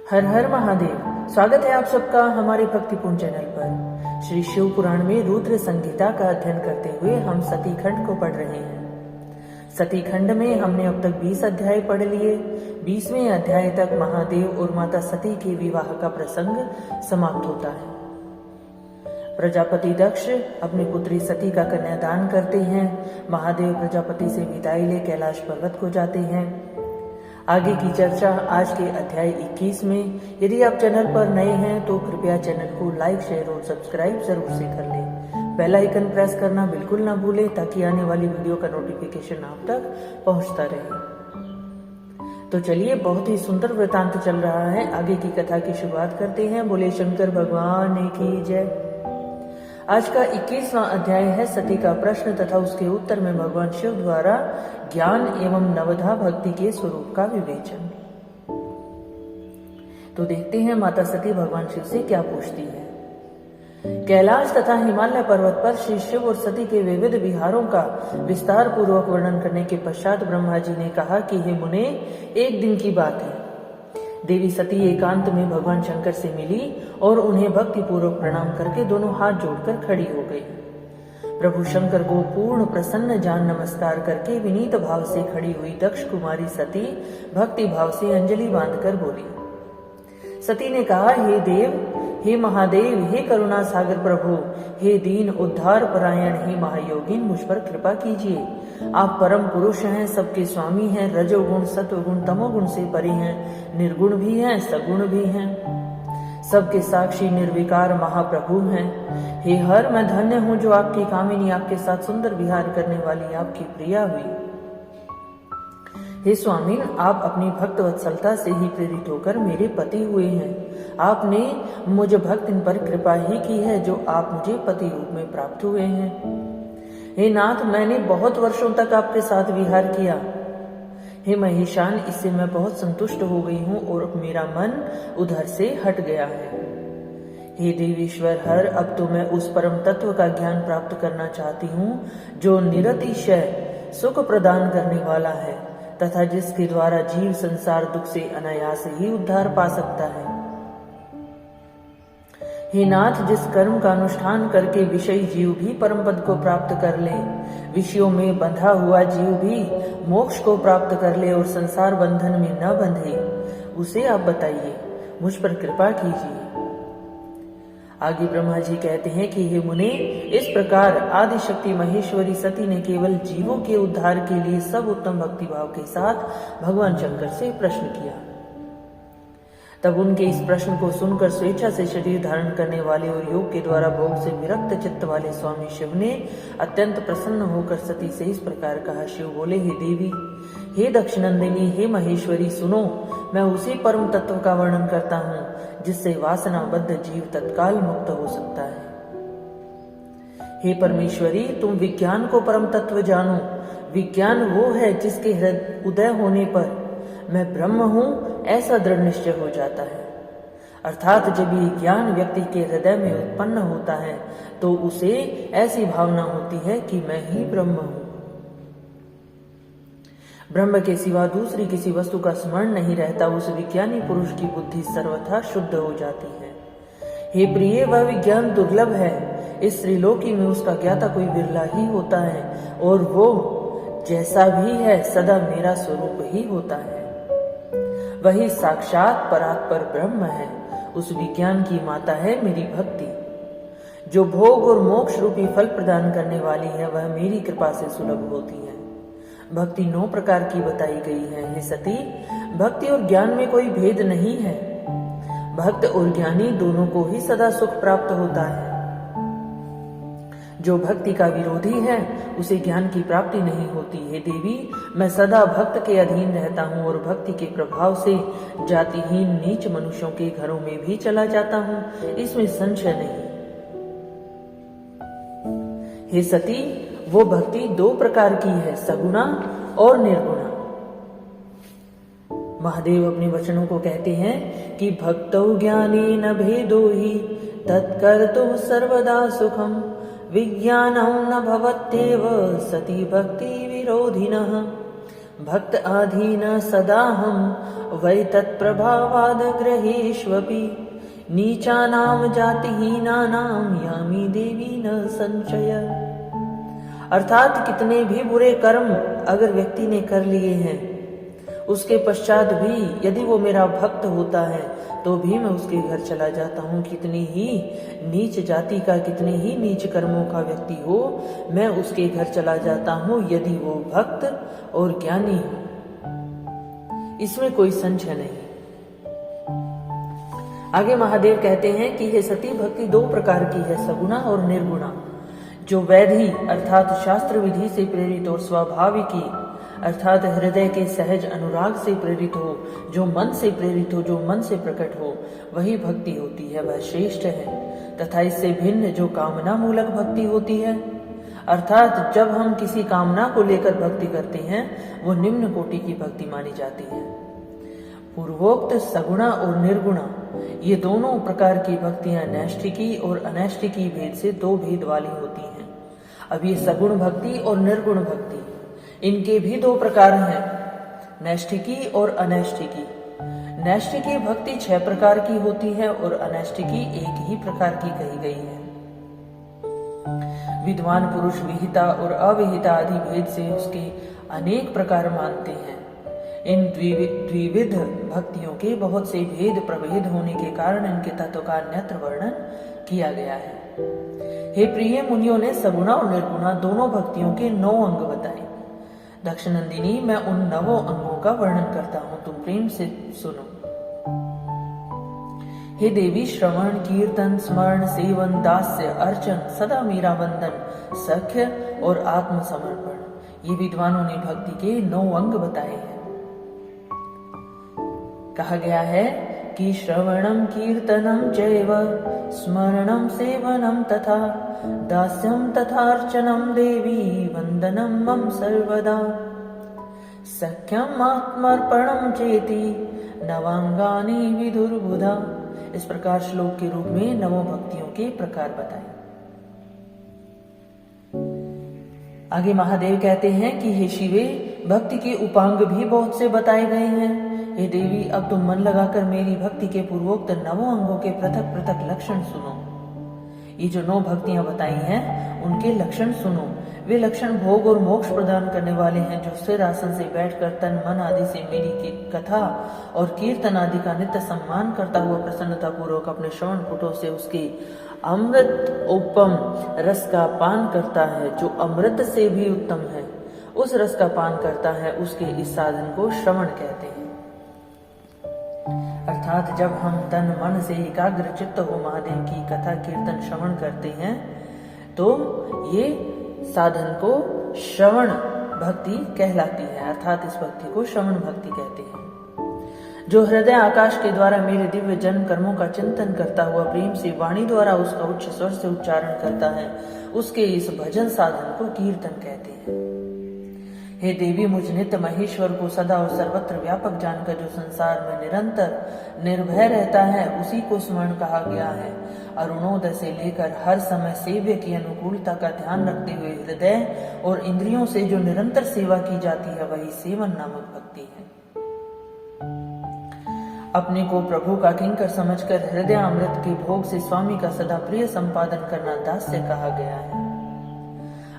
हर हर महादेव। स्वागत है आप सबका हमारे भक्तिपूर्ण चैनल पर। श्री शिव पुराण में रुद्र संहिता का अध्ययन करते हुए हम सती खंड को पढ़ रहे हैं। सती खंड में हमने अब तक 20 अध्याय पढ़ लिए। 20वें अध्याय तक महादेव और माता सती के विवाह का प्रसंग समाप्त होता है। प्रजापति दक्ष अपनी पुत्री सती का कन्यादान करते हैं। महादेव प्रजापति से विदाई ले कैलाश पर्वत को जाते हैं। आगे की चर्चा आज के अध्याय 21 में। यदि आप चैनल पर नए हैं तो कृपया चैनल को लाइक, शेयर और सब्सक्राइब जरूर से कर लें। बेल आइकन प्रेस करना बिल्कुल ना भूलें ताकि आने वाली वीडियो का नोटिफिकेशन आप तक पहुंचता रहे। तो चलिए, बहुत ही सुंदर वृतांत चल रहा है। आगे की कथा की शुरुआत करते हैं। बोले शंकर भगवान की जय। आज का 21वां अध्याय है सती का प्रश्न तथा उसके उत्तर में भगवान शिव द्वारा ज्ञान एवं नवधा भक्ति के स्वरूप का विवेचन। तो देखते हैं माता सती भगवान शिव से क्या पूछती है। कैलाश तथा हिमालय पर्वत पर श्री शिव और सती के विविध विहारों का विस्तार पूर्वक वर्णन करने के पश्चात ब्रह्मा जी ने कहा कि हे मुने, एक दिन की बात है। देवी सती एकांत में भगवान शंकर से मिली और उन्हें भक्ति पूर्वक प्रणाम करके दोनों हाथ जोड़कर खड़ी हो गई। प्रभु शंकर को पूर्ण प्रसन्न जान नमस्कार करके विनीत भाव से खड़ी हुई दक्ष कुमारी सती भक्ति भाव से अंजलि बांधकर बोली। सती ने कहा, हे देव, हे महादेव, हे करुणा सागर प्रभु, हे दीन उद्धार परायण, हे महायोगिन, मुझ पर कृपा कीजिए। आप परम पुरुष हैं, सबके स्वामी हैं, रजोगुण सत्वगुण तमोगुण से परे हैं, निर्गुण भी हैं, सगुण भी हैं, सबके साक्षी निर्विकार महाप्रभु हैं। हे हर, मैं धन्य हूँ जो आपकी कामिनी, आपके साथ सुंदर विहार करने वाली आपकी प्रिया हुई। हे स्वामी, आप अपनी भक्त वत्सलता से ही प्रेरित होकर मेरे पति हुए हैं। आपने मुझ भक्त पर कृपा ही की है जो आप मुझे पति रूप में प्राप्त हुए हैं। हे नाथ, मैंने बहुत वर्षों तक आपके साथ विहार किया। हे महेशान, इससे मैं बहुत संतुष्ट हो गई हूँ और मेरा मन उधर से हट गया है। हे देवीश्वर हर, अब तो मैं उस परम तत्व का ज्ञान प्राप्त करना चाहती हूँ जो निरतिशय सुख प्रदान करने वाला है तथा जिसके द्वारा जीव संसार दुख से अनायास ही उद्धार पा सकता है। हे नाथ, जिस कर्म का अनुष्ठान करके विषयी जीव भी परम पद को प्राप्त कर ले, विषयों में बंधा हुआ जीव भी मोक्ष को प्राप्त कर ले और संसार बंधन में न बंधे, उसे आप बताइए, मुझ पर कृपा कीजिए। आगे ब्रह्मा जी कहते हैं कि हे मुने, इस प्रकार आदिशक्ति महेश्वरी सती ने केवल जीवों के उद्धार के लिए सब उत्तम भक्ति भाव के साथ भगवान शंकर से प्रश्न किया। तब उनके इस प्रश्न को सुनकर स्वेच्छा से शरीर धारण करने वाले और योग के द्वारा भोग से विरक्त चित्त वाले स्वामी शिव ने अत्यंत प्रसन्न होकर सती से इस प्रकार कहा। शिव बोले, हे देवी, हे दक्षिणंदिनी, हे महेश्वरी, सुनो, मैं उसी परम तत्व का वर्णन करता हूँ जिससे वासनाबद्ध जीव तत्काल मुक्त हो सकता है। हे परमेश्वरी, तुम विज्ञान को परम तत्व जानो। विज्ञान वो है जिसके उदय होने पर मैं ब्रह्म हूँ ऐसा दृढ़ निश्चय हो जाता है। अर्थात जब ये ज्ञान व्यक्ति के हृदय में उत्पन्न होता है तो उसे ऐसी भावना होती है कि मैं ही ब्रह्म हूँ। ब्रह्म के सिवा दूसरी किसी वस्तु का स्मरण नहीं रहता। उस विज्ञानी पुरुष की बुद्धि सर्वथा शुद्ध हो जाती है। हे प्रिय, वह विज्ञान दुर्लभ है। इस त्रिलोकी में उसका ज्ञाता कोई बिरला ही होता है और वो जैसा भी है सदा मेरा स्वरूप ही होता है। वही साक्षात परात्पर ब्रह्म है। उस विज्ञान की माता है मेरी भक्ति, जो भोग और मोक्ष रूपी फल प्रदान करने वाली है। वह मेरी कृपा से सुलभ होती है। भक्ति 9 प्रकार की बताई गई है। हे सती, भक्ति और ज्ञान में कोई भेद नहीं है। भक्त और ज्ञानी दोनों को ही सदा सुख प्राप्त होता है। जो भक्ति का विरोधी है उसे ज्ञान की प्राप्ति नहीं होती। हे देवी, मैं सदा भक्त के अधीन रहता हूँ और भक्ति के प्रभाव से जातिहीन नीच मनुष्यों के घरों में भी चला जाता हूँ, इसमें संशय नहीं। हे सती, वो भक्ति 2 प्रकार की है, सगुणा और निर्गुणा। महादेव अपने वचनों को कहते हैं कि भक्तौ ज्ञानी न भेदो ही तत्कर्तुः सर्वदा सुखम, विज्ञानं न भवत्येव सती भक्ति विरोधिनः, भक्त आधीन सदा हम वै तत्प्रभावाद ग्रहेष्वपि नीचानाम जातिहीनानाम यामी देवी न संशय। अर्थात कितने भी बुरे कर्म अगर व्यक्ति ने कर लिए हैं, उसके पश्चात भी यदि वो मेरा भक्त होता है तो भी मैं उसके घर चला जाता हूँ। कितनी ही नीच जाति का, कितने ही नीच कर्मों का व्यक्ति हो, मैं उसके घर चला जाता हूँ यदि वो भक्त और ज्ञानी हो। इसमें कोई संशय नहीं। आगे महादेव कहते हैं कि हे सती, भक्ति दो प्रकार की है, सगुणा और निर्गुणा। जो वैधि अर्थात शास्त्र विधि से प्रेरित और स्वाभाविकी अर्थात हृदय के सहज अनुराग से प्रेरित हो, जो मन से प्रेरित हो, जो मन से प्रकट हो, वही भक्ति होती है, वह श्रेष्ठ है। तथा इससे भिन्न जो कामना मूलक भक्ति होती है, अर्थात जब हम किसी कामना को लेकर भक्ति करते हैं, वो निम्न कोटि की भक्ति मानी जाती है। पूर्वोक्त सगुणा और निर्गुणा ये दोनों प्रकार की भक्तियां नैष्ठिकी और अनैष्ठिकी भेद से दो भेद वाली होती हैं। अब ये सगुण भक्ति और निर्गुण भक्ति, इनके भी दो प्रकार हैं, नैष्ठिकी और अनैष्ठिकी। नैष्ठिकी भक्ति 6 प्रकार की होती है और अनैष्ठिकी एक ही प्रकार की कही गई है। विद्वान पुरुष विहिता और अविहिता आदि भेद से उसके अनेक प्रकार मानते हैं। इन द्विविध भक्तियों के बहुत से भेद प्रभेद होने के कारण इनके तत्व का अन्यत्र वर्णन किया गया है। हे प्रिय मुनियों ने सगुणा और निर्गुणा दोनों भक्तियों के 9 अंग बताए। दक्षनंदिनी, मैं उन 9 अंगों का वर्णन करता हूं, तुम प्रेम से सुनो। हे देवी, श्रवण, कीर्तन, स्मरण, सेवन, दास्य, अर्चन, सदा मीरा वंदन, सख्य और आत्मसमर्पण, ये विद्वानों ने भक्ति के 9 अंग बताए हैं। कहा गया है कि श्रवणम कीर्तनम चैव स्मरणम सेवनम तथा दास्यम तथा अर्चनम देवी वंदनम मम सर्वदा सख्यम आत्मर्पणम चेति नवांगानि विदुर्बुधा। इस प्रकार श्लोक के रूप में 9 भक्तियों के प्रकार बताए। आगे महादेव कहते हैं कि हे शिवे, भक्ति के उपांग भी बहुत से बताए गए हैं। हे देवी, अब तुम मन लगाकर मेरी भक्ति के पूर्वोक्त 9 अंगों के पृथक पृथक लक्षण सुनो। ये जो 9 भक्तियां बताई हैं, उनके लक्षण सुनो। वे लक्षण भोग और मोक्ष प्रदान करने वाले हैं। जो स्थिर आसन से बैठकर तन मन आदि से मेरी की कथा और कीर्तन आदि का नित्य सम्मान करता हुआ प्रसन्नता पूर्वक अपने श्रवण पुटों से उसके अमृत उपम रस का पान करता है, जो अमृत से भी उत्तम है, उस रस का पान करता है, उसके इस साधन को श्रवण कहते हैं। अर्थात जब हम तन मन से एकाग्र चित्त हो महादेव की कथा कीर्तन श्रवण करते हैं, तो ये साधन को श्रवण भक्ति कहलाती है। अर्थात इस भक्ति को श्रवण भक्ति कहते हैं। जो हृदय आकाश के द्वारा मेरे दिव्य जन्म कर्मों का चिंतन करता हुआ प्रेम से वाणी द्वारा उसका उच्च स्वर से उच्चारण करता है, उसके इस भजन साधन को कीर्तन कहते हैं। हे देवी, मुझ नित्य महेश्वर को सदा और सर्वत्र व्यापक जानकर जो संसार में निरंतर निर्भय रहता है, उसी को स्मरण कहा गया है। अरुणोदय से लेकर हर समय सेव्य की अनुकूलता का ध्यान रखते हुए हृदय और इंद्रियों से जो निरंतर सेवा की जाती है, वही सेवन नामक भक्ति है। अपने को प्रभु का किंकर समझकर हृदय अमृत के भोग से स्वामी का सदा प्रिय संपादन करना दास्य कहा गया है।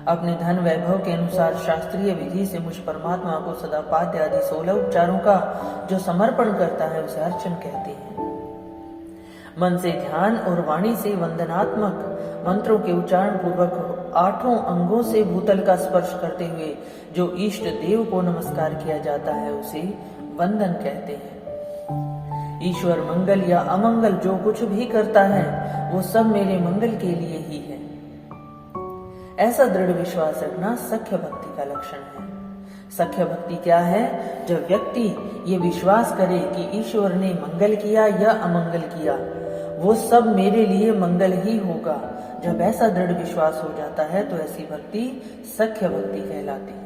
अपने धन वैभव के अनुसार शास्त्रीय विधि से मुझ परमात्मा को सदा पाद्य आदि 16 उपचारों का जो समर्पण करता है, उसे अर्चन कहते हैं। मन से ध्यान और वाणी से वंदनात्मक मंत्रों के उच्चारण पूर्वक 8 अंगों से भूतल का स्पर्श करते हुए जो इष्ट देव को नमस्कार किया जाता है, उसे वंदन कहते हैं। ईश्वर मंगल या अमंगल जो कुछ भी करता है, वो सब मेरे मंगल के लिए ही है, ऐसा दृढ़ विश्वास रखना सख्य भक्ति का लक्षण है। सख्य भक्ति क्या है? जब व्यक्ति ये विश्वास करे कि ईश्वर ने मंगल किया या अमंगल किया, वो सब मेरे लिए मंगल ही होगा। जब ऐसा दृढ़ विश्वास हो जाता है, तो ऐसी भक्ति सख्य भक्ति कहलाती है।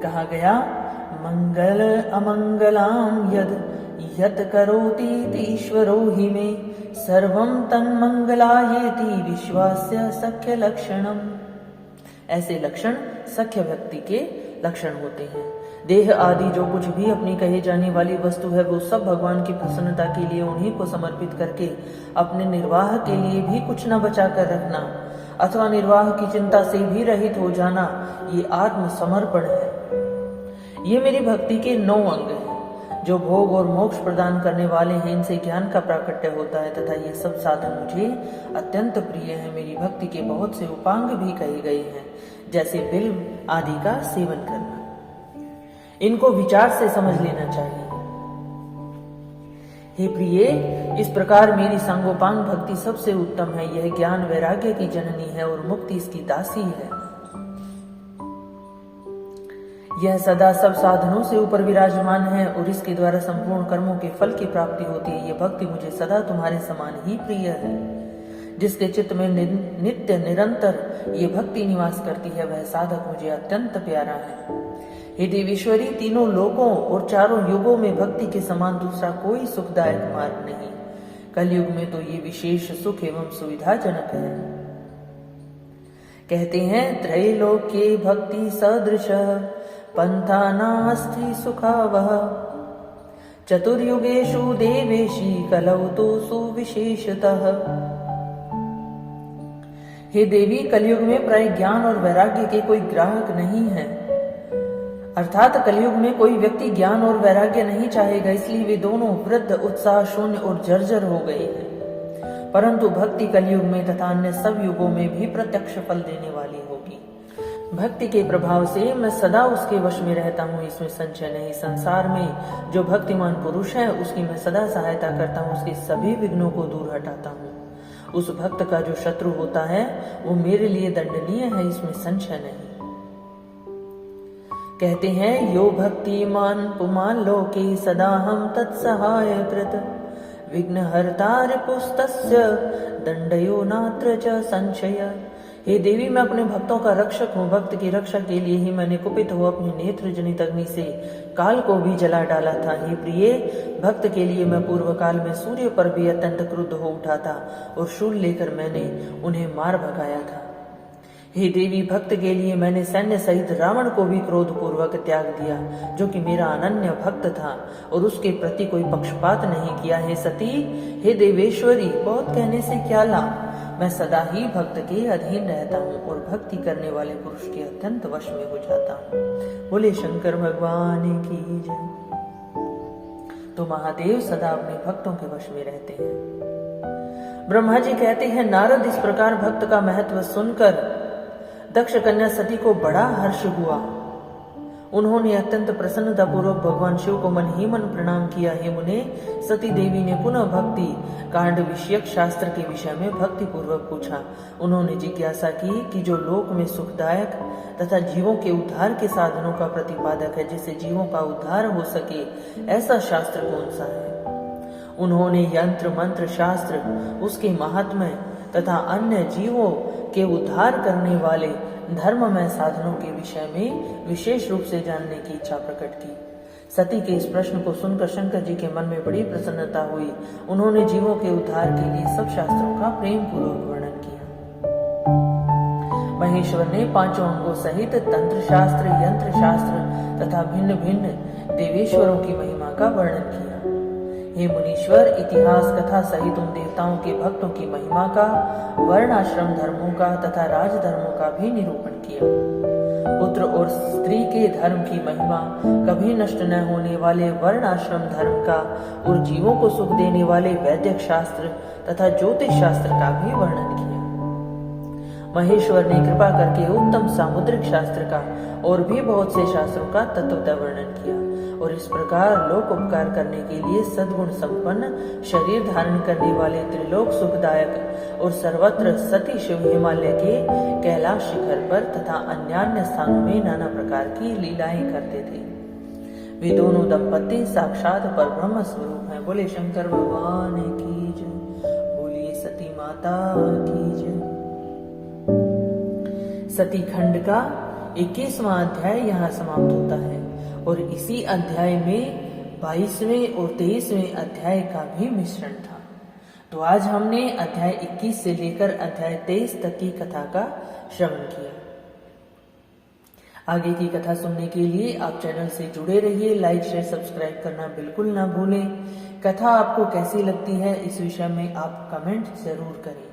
कहा गया, मंगल अमंगलाम यत करोति ईश्वरो हि मे सर्वं तन्मंगलायेति विश्वास्य सख्य लक्षणम। ऐसे लक्षण सख्य भक्ति के लक्षण होते हैं। देह आदि जो कुछ भी अपनी कही जाने वाली वस्तु है वो सब भगवान की प्रसन्नता के लिए उन्हीं को समर्पित करके अपने निर्वाह के लिए भी कुछ न बचा कर रखना अथवा निर्वाह की चिंता से भी रहित हो जाना, ये आत्मसमर्पण है। ये मेरी भक्ति के 9 अंग हैं जो भोग और मोक्ष प्रदान करने वाले हैं। इनसे ज्ञान का प्राकट्य होता है तथा ये सब साधन मुझे अत्यंत प्रिय हैं। मेरी भक्ति के बहुत से उपांग भी कहे गए हैं, जैसे बिल्व आदि का सेवन करना। इनको विचार से समझ लेना चाहिए। हे प्रिय, इस प्रकार मेरी सांगोपांग भक्ति सबसे उत्तम है। यह ज्ञान वैराग्य की जननी है और मुक्ति इसकी दासी है। यह सदा सब साधनों से ऊपर विराजमान है और इसके द्वारा संपूर्ण कर्मों के फल की प्राप्ति होती है। यह भक्ति मुझे सदा तुम्हारे समान ही प्रिय है। जिसके चित्त में नित्य निरंतर ये भक्ति निवास करती है, वह साधक मुझे अत्यंत प्यारा है। हे देवीश्वरी, तीनों लोकों और चारों युगों में भक्ति के समान दूसरा कोई सुखदायक मार्ग नहीं। कलयुग में तो ये विशेष सुख एवं सुविधाजनक है। कहते हैं, त्रैलोक्ये भक्ति सदृश पंथा नास्ति सुखावह, चतुर्युगेषु देवेशी कलौ तो सुविशेषतः। हे देवी, कलयुग में प्राय ज्ञान और वैराग्य के कोई ग्राहक नहीं है। अर्थात कलयुग में कोई व्यक्ति ज्ञान और वैराग्य नहीं चाहेगा, इसलिए वे दोनों वृद्ध, उत्साह शून्य और जर्जर हो गए हैं। परंतु भक्ति कलयुग में तथा अन्य सब युगों में भी प्रत्यक्ष फल देने वाली होगी। भक्ति के प्रभाव से मैं सदा उसके वश में रहता हूँ, इसमें संशय नहीं। संसार में जो भक्तिमान पुरुष है उसकी मैं सदा सहायता करता हूँ, उसके सभी विघ्नों को दूर हटाता हूँ। उस भक्त का जो शत्रु होता है वो मेरे लिए दंडनीय है, इसमें संशय नहीं। कहते हैं, यो भक्तिमान पुमान लोके सदा हम तत्सहाय कृत, विघ्न हर्ता रिपुस्तस्य दंडयो नात्र च संशय। हे देवी, मैं अपने भक्तों का रक्षक हूँ। भक्त की रक्षा के लिए ही मैंने कुपित हो अपने नेत्र जनित अग्नि से काल को भी जला डाला था। हे प्रिय, भक्त के लिए मैं पूर्व काल में सूर्य पर भी अत्यंत क्रुद्ध हो उठा था और शूल लेकर मैंने उन्हें मार भगाया था। हे देवी, भक्त के लिए मैंने सैन्य सहित रावण को भी क्रोध पूर्वक त्याग दिया, जो कि मेरा अनन्य भक्त था, और उसके प्रति कोई पक्षपात नहीं किया। हे सती, हे देवेश्वरी, बहुत कहने से क्या लाभ। मैं सदा ही भक्त के अधीन रहता हूँ और भक्ति करने वाले पुरुष के अत्यंत वश में हो जाता हूँ। बोले शंकर भगवान की जय। तो महादेव सदा अपने भक्तों के वश में रहते हैं। ब्रह्मा जी कहते हैं, नारद, इस प्रकार भक्त का महत्व सुनकर दक्ष कन्या सती को बड़ा हर्ष हुआ। उन्होंने अत्यंत प्रसन्नता पूर्वक भगवान शिव को मन ही मन प्रणाम किया। हे मुने, सती देवी ने पुनः भक्ति कांड विषयक शास्त्र के विषय में भक्ति पूर्वक पूछा। उन्होंने जिज्ञासा की कि जो लोक में सुखदायक तथा जीवों के उद्धार के साधनों का प्रतिपादक है, जिससे जीवों का उद्धार हो सके, ऐसा शास्त्र कौन सा है। उन्होंने यंत्र मंत्र शास्त्र, उसके महात्म्य तथा अन्य जीवों के उद्धार करने वाले धर्ममय साधनों के विषय में विशेष रूप से जानने की इच्छा प्रकट की। सती के इस प्रश्न को सुनकर शंकर जी के मन में बड़ी प्रसन्नता हुई। उन्होंने जीवों के उद्धार के लिए सब शास्त्रों का प्रेम पूर्वक वर्णन किया। महेश्वर ने 5 अंगों सहित तंत्र शास्त्र, यंत्र शास्त्र तथा भिन्न भिन्न देवेश्वरों की महिमा का वर्णन किया। हे मुनीश्वर, इतिहास कथा सहित उन देवताओं के भक्तों की महिमा का, वर्णाश्रम धर्मों का तथा राजधर्मों का भी निरूपण किया। पुत्र और स्त्री के धर्म की महिमा, कभी नष्ट न होने वाले वर्णाश्रम धर्म का और जीवों को सुख देने वाले वैदिक शास्त्र तथा ज्योतिष शास्त्र का भी वर्णन किया। महेश्वर ने कृपा करके उत्तम सामुद्रिक शास्त्र का और भी बहुत से शास्त्रों का तत्वतः वर्णन किया और इस प्रकार लोक उपकार करने के लिए सद्गुण संपन्न, शरीर धारण करने वाले, त्रिलोक सुखदायक और सर्वत्र सती शिव हिमालय के कैलाश शिखर पर तथा अन्यान्य स्थानों में नाना प्रकार की लीलाएं करते थे। वे दोनों दंपति साक्षात पर ब्रह्म स्वरूप हैं। बोले शंकर भगवान की जय। बोलिए सती माता की जय। सती खंड का 21वां अध्याय यहाँ समाप्त होता है और इसी अध्याय में 22वें और 23वें अध्याय का भी मिश्रण था। तो आज हमने अध्याय 21 से लेकर अध्याय 23 तक की कथा का श्रवण किया। आगे की कथा सुनने के लिए आप चैनल से जुड़े रहिए। लाइक शेयर सब्सक्राइब करना बिल्कुल ना भूलें। कथा आपको कैसी लगती है इस विषय में आप कमेंट जरूर करें।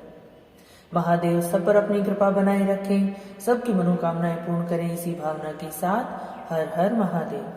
महादेव सब पर अपनी कृपा बनाए रखें, सबकी मनोकामनाएं पूर्ण करें। इसी भावना के साथ हर हर महादेव।